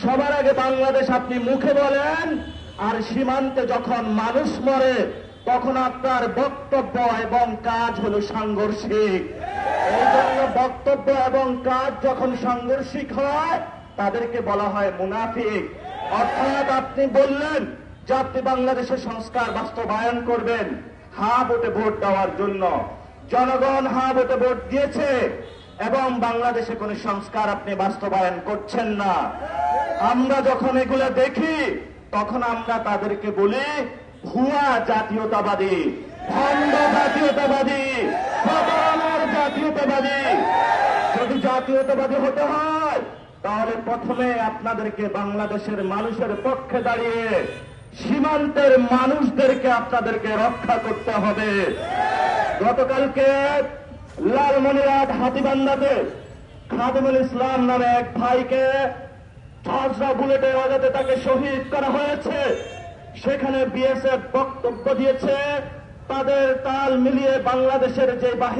সবার আগে বাংলাদেশ আপনি মুখে বলেন, আর সীমান্তে যখন মানুষ মরে তখন আপনার বক্তব্য এবং কাজ হলো সাংঘর্ষিক। এই জন্য বক্তব্য এবং কাজ যখন সাংঘর্ষিক হয় তাদেরকে বলা হয় মুনাফিক। অর্থাৎ আপনি বললেন যে আপনি বাংলাদেশের সংস্কার বাস্তবায়ন করবেন হ্যাঁ ভোটে ভোট দেওয়ার জন্য। জনগণ হ্যাঁ ভোটে ভোট দিয়েছে এবং বাংলাদেশে কোন সংস্কার আপনি বাস্তবায়ন করছেন না। আমরা যখন এগুলো দেখি তখন আমরা তাদেরকে বলি ভুয়া জাতীয়তাবাদী, ভণ্ড জাতীয়তাবাদী, প্রতারণার জাতীয়তাবাদী। যদি জাতীয়তাবাদী হতে হয় তাহলে প্রথমে আপনাদেরকে বাংলাদেশের মানুষের পক্ষে দাঁড়িয়ে সীমান্তের মানুষদেরকে আপনাদেরকে রক্ষা করতে হবে। গতকালকে লালমনিরহাট হাতীবান্ধাতে খাদিমুল ইসলাম নামে এক ভাইকে ঝাঁঝরা বুলেটের আঘাতে তাকে শহীদ করা হয়েছে। সেখানে বিএসএফ বক্তব্য দিয়েছে, তাদের তাল মিলিয়ে বাংলাদেশের যে বাহিনী